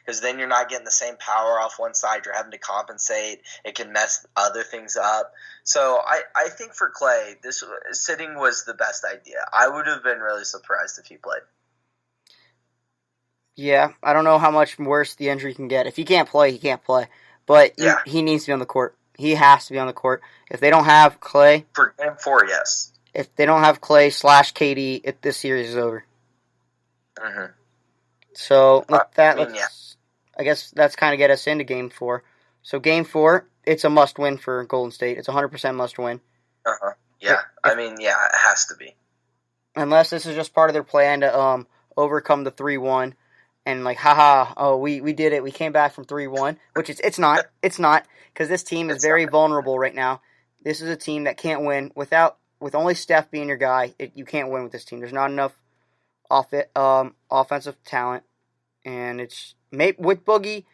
because then you're not getting the same power off one side. You're having to compensate. It can mess other things up. So I think for Clay, this sitting was the best idea. I would have been really surprised if he played. Yeah, I don't know how much worse the injury can get. If he can't play, he can't play. But Yeah, he needs to be on the court. He has to be on the court. If they don't have Clay, for Game 4, yes. if they don't have Clay slash KD, this series is over. Mm-hmm. So with that, I mean, yeah. I guess that's kind of get us into Game 4. So Game 4, it's a must win for Golden State. It's 100% must win. Uh-huh. Yeah, I mean, yeah, it has to be. Unless this is just part of their plan to overcome the 3-1 and like, haha, oh, we did it. We came back from 3-1, which it's not. It's not, because this team is It's very not. vulnerable right now. This is a team that can't win with only Steph being your guy. You can't win with this team. There's not enough offensive talent, and it's with Boogie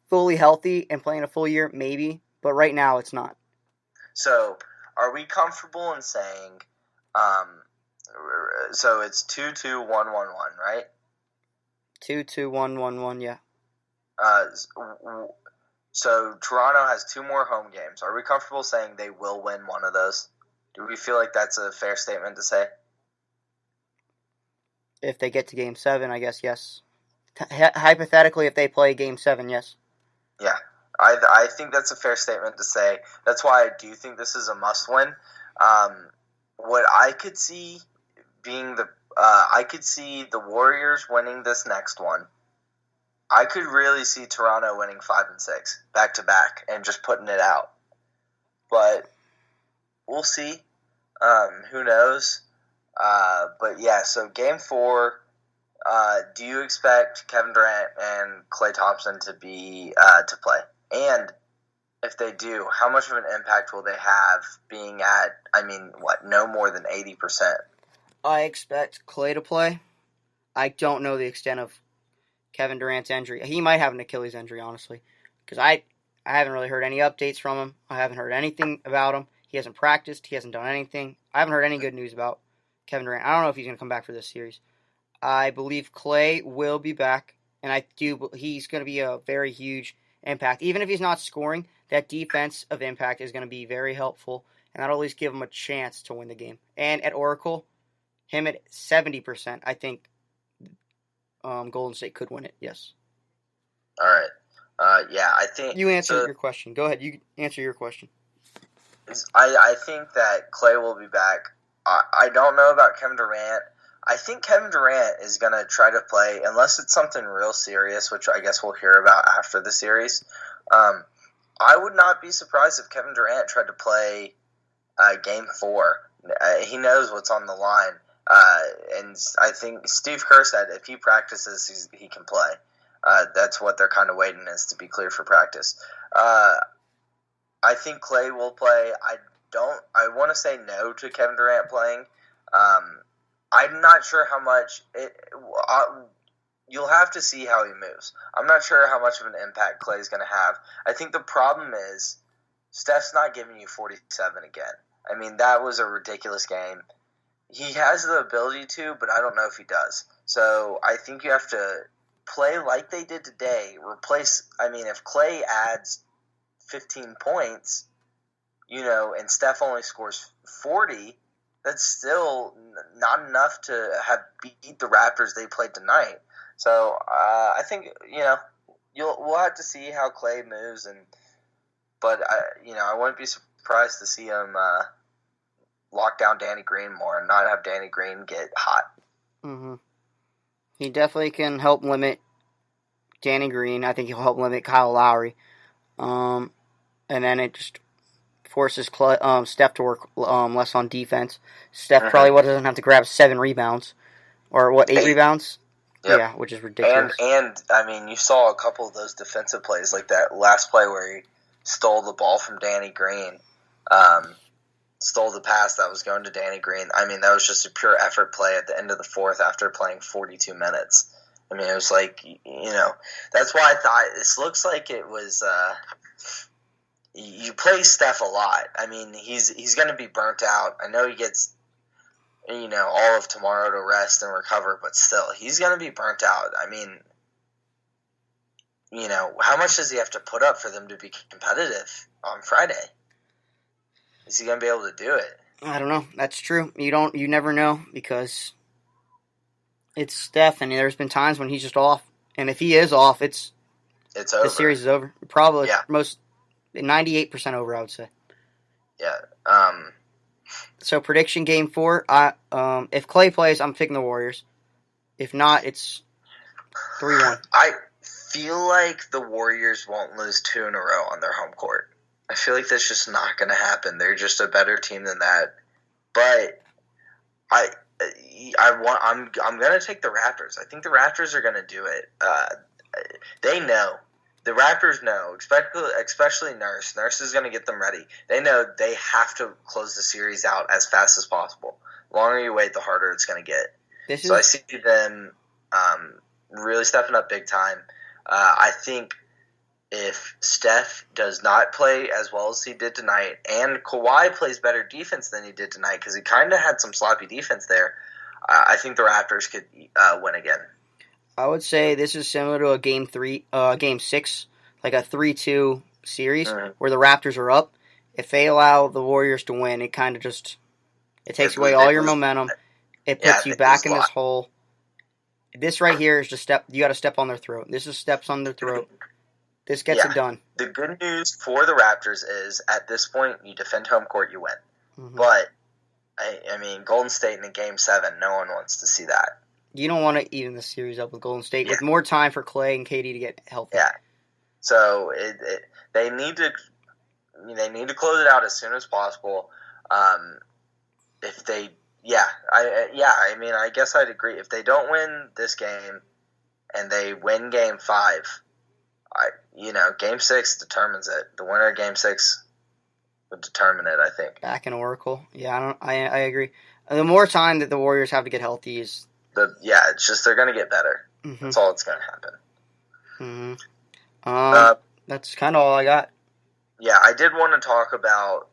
fully healthy and playing a full year, maybe, but right now it's not. So, are we comfortable in saying, um, so it's 2-2-1-1-1, right? 2-2-1-1-1, yeah. Uh, so Toronto has 2 more home games. Are we comfortable saying they will win one of those? Do we feel like that's a fair statement to say? If they get to Game 7, I guess, yes. Hypothetically, if they play Game 7, yes. Yeah, I think that's a fair statement to say. That's why I do think this is a must-win. What I could see being I could see the Warriors winning this next one. I could really see Toronto winning 5 and 6 back to back and just putting it out. But we'll see. Who knows? But yeah, so Game 4. Do you expect Kevin Durant and Klay Thompson to be to play? And if they do, how much of an impact will they have being at, no more than 80%? I expect Klay to play. I don't know the extent of Kevin Durant's injury. He might have an Achilles injury, honestly, because I haven't really heard any updates from him. I haven't heard anything about him. He hasn't practiced. He hasn't done anything. I haven't heard any good news about Kevin Durant. I don't know if he's going to come back for this series. I believe Klay will be back, and he's going to be a very huge impact. Even if he's not scoring, that defensive impact is going to be very helpful, and that'll at least give him a chance to win the game. And at Oracle, him at 70%, I think Golden State could win it, yes. All right. Yeah, I think... You answered your question. Go ahead. You answer your question. I think that Klay will be back. I don't know about Kevin Durant. I think Kevin Durant is going to try to play, unless it's something real serious, which I guess we'll hear about after the series. I would not be surprised if Kevin Durant tried to play Game 4. He knows what's on the line. And I think Steve Kerr said if he practices, he can play. That's what they're kind of waiting is to be clear for practice. I think Klay will play. I want to say no to Kevin Durant playing. I'm not sure how much you'll have to see how he moves. I'm not sure how much of an impact Klay's going to have. I think the problem is Steph's not giving you 47 again. That was a ridiculous game. He has the ability to, but I don't know if he does. So I think you have to play like they did today. If Klay adds 15 points, and Steph only scores 40, that's still not enough to have beat the Raptors they played tonight. So I think we'll have to see how Klay moves, but I wouldn't be surprised to see him lock down Danny Green more and not have Danny Green get hot. Mm-hmm. He definitely can help limit Danny Green. I think he'll help limit Kyle Lowry, and then it just forces Steph to work less on defense. Steph probably doesn't have to grab 7 rebounds. Or 8 rebounds? Yep. Yeah, which is ridiculous. And you saw a couple of those defensive plays, like that last play where he stole the ball from Danny Green. Stole the pass that was going to Danny Green. That was just a pure effort play at the end of the fourth after playing 42 minutes. It was like, that's why I thought this looks like it was... you play Steph a lot. He's going to be burnt out. I know he gets, all of tomorrow to rest and recover, but still, he's going to be burnt out. how much does he have to put up for them to be competitive on Friday? Is he going to be able to do it? I don't know. That's true. You never know because it's Steph, and there's been times when he's just off. And if he is off, It's over. the series is over. Probably Yeah. most 98% over, I would say. Yeah. So prediction game 4. If Clay plays, I'm picking the Warriors. If not, it's 3-1. I feel like the Warriors won't lose 2 in a row on their home court. I feel like that's just not going to happen. They're just a better team than that. But I'm going to take the Raptors. I think the Raptors are going to do it. They know. The Raptors know, especially Nurse. Nurse is going to get them ready. They know they have to close the series out as fast as possible. The longer you wait, the harder it's going to get. I see them really stepping up big time. I think if Steph does not play as well as he did tonight, and Kawhi plays better defense than he did tonight, because he kind of had some sloppy defense there, I think the Raptors could win again. I would say this is similar to a game 6, like a 3-2 series where the Raptors are up. If they allow the Warriors to win, it kind of just takes away all your momentum. It puts you back in this hole. This right here is just you got to step on their throat. This is steps on their throat. This gets it done. The good news for the Raptors is at this point you defend home court, you win. Mm-hmm. But I mean, Golden State in a game 7, no one wants to see that. You don't want to even the series up with Golden State with more time for Clay and KD to get healthy. Yeah. So they need to close it out as soon as possible. If they, I guess I'd agree. If they don't win this game and they win game 5, game 6 determines it. The winner of game 6 would determine it, I think. Back in Oracle. Yeah, I agree. The more time that the Warriors have to get healthy is... it's just they're going to get better. Mm-hmm. That's all that's going to happen. Mm-hmm. That's kind of all I got. Yeah, I did want to talk about...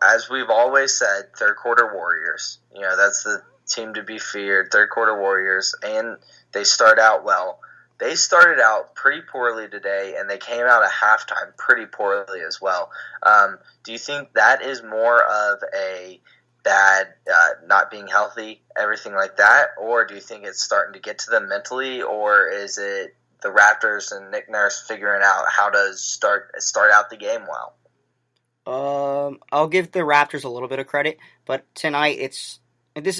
as we've always said, third quarter Warriors. That's the team to be feared, third quarter Warriors, and they start out well. They started out pretty poorly today, and they came out at halftime pretty poorly as well. Do you think that is more of a bad not being healthy, everything like that, or do you think it's starting to get to them mentally, or is it the Raptors and Nick Nurse figuring out how to start out the game well? I'll give the Raptors a little bit of credit, but tonight this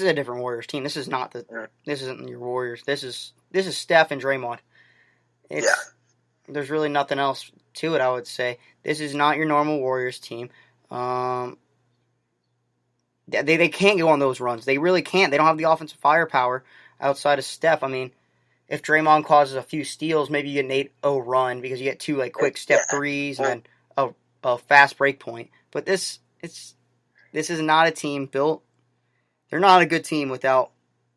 is a different Warriors team. This is not this isn't your Warriors. This is Steph and Draymond. There's really nothing else to it, I would say. This is not your normal Warriors team. They can't go on those runs. They really can't. They don't have the offensive firepower outside of Steph. I mean, if Draymond causes a few steals, maybe you get an 8-0 run because you get 2 quick step threes and then a fast break point. But this is not a team built. They're not a good team without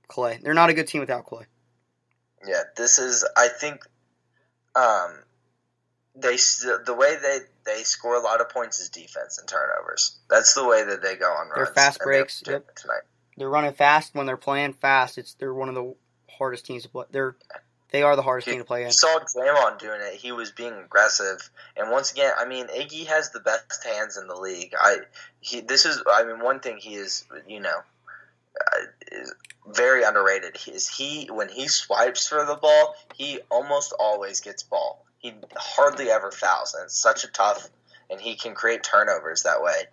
Clay. They're not a good team without Clay. Yeah, this is. I think the way they score a lot of points is defense and turnovers. That's the way that they go on runs. They're fast breaks. Yep. Tonight. They're running fast when they're playing fast. They're one of the hardest teams to play. They are the hardest team to play against. You saw Draymond doing it. He was being aggressive. And once again, I mean, Iggy has the best hands in the league. One thing he is, is very underrated. When he swipes for the ball, he almost always gets ball. He hardly ever fouls, and it's such a tough, and he can create turnovers that way.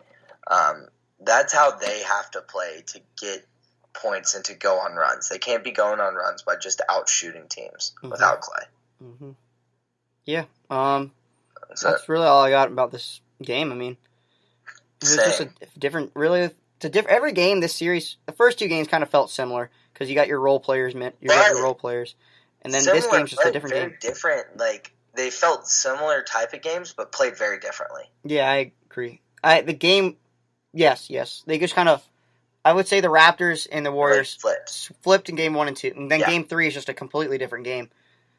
That's how they have to play to get points and to go on runs. They can't be going on runs by just out-shooting teams without Clay. Mm-hmm. Yeah. That's really all I got about this game. I mean, it was just a different, really, every game this series, the first 2 games kind of felt similar because you got your role players, and then this game's just a different game. Very different, they felt similar type of games, but played very differently. Yeah, I agree. The game, yes. They just kind of, I would say the Raptors and the Warriors flipped in game 1 and 2. And then game 3 is just a completely different game.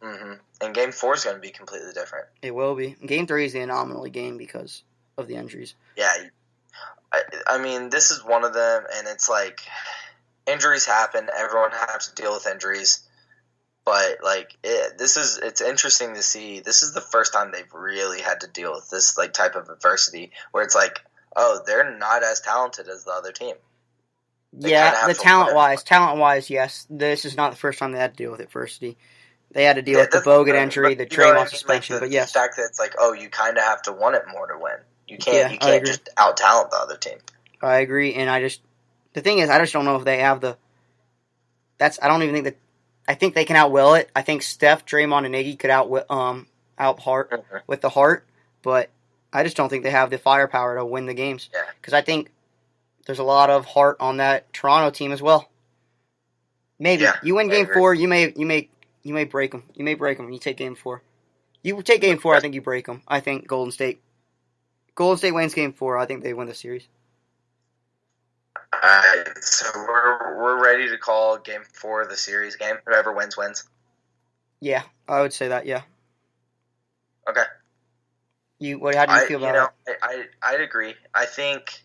Mm-hmm. And game 4 is going to be completely different. It will be. Game 3 is the anomaly game because of the injuries. Yeah. I mean, this is one of them, and it's like injuries happen. Everyone has to deal with injuries. But it's interesting to see. This is the first time they've really had to deal with this like type of adversity, where it's like, oh, they're not as talented as the other team. The talent wise, yes. This is not the first time they had to deal with adversity. They had to deal with the Bogut injury, the Draymond suspension, but yes. The fact that it's like, oh, you kind of have to want it more to win. You can't just out talent the other team. I agree, and the thing is, I just don't know if they have I don't even think that. I think they can outwill it. I think Steph, Draymond, and Iggy could out with the heart, but I just don't think they have the firepower to win the games. Yeah. Because I think there's a lot of heart on that Toronto team as well. Maybe you win Game 4, you may break them. You may break them. You take Game 4. You take Game 4. I think you break them. I think Golden State wins Game 4. I think they win the series. Alright, so we're ready to call Game 4 of the series game. Whoever wins, wins. Yeah, I would say that. Yeah. Okay. How do you feel about it? I'd agree. I think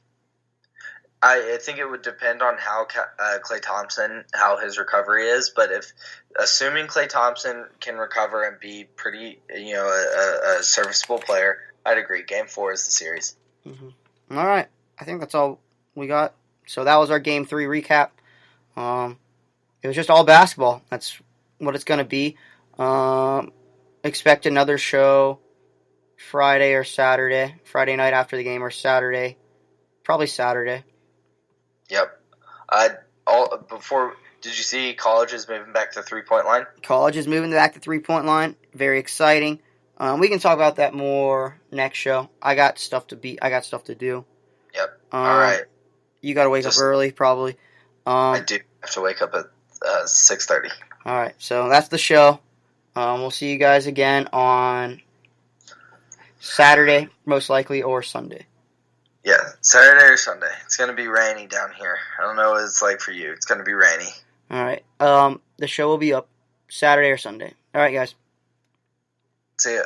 it would depend on how Klay Thompson, how his recovery is. But assuming Klay Thompson can recover and be pretty, a serviceable player, I'd agree. Game 4 is the series. Mm-hmm. All right, I think that's all we got. So that was our Game 3 recap. It was just all basketball. That's what it's going to be. Expect another show Friday or Saturday. Friday night after the game or Saturday. Probably Saturday. Yep. Did you see college is moving back to the 3-point line? College is moving back to the 3-point line. Very exciting. We can talk about that more next show. I got stuff to do. Yep. All right. You got to wake up early, probably. I do have to wake up at 6:30. All right, so that's the show. We'll see you guys again on Saturday, most likely, or Sunday. Yeah, Saturday or Sunday. It's going to be rainy down here. I don't know what it's like for you. It's going to be rainy. All right. The show will be up Saturday or Sunday. All right, guys. See ya.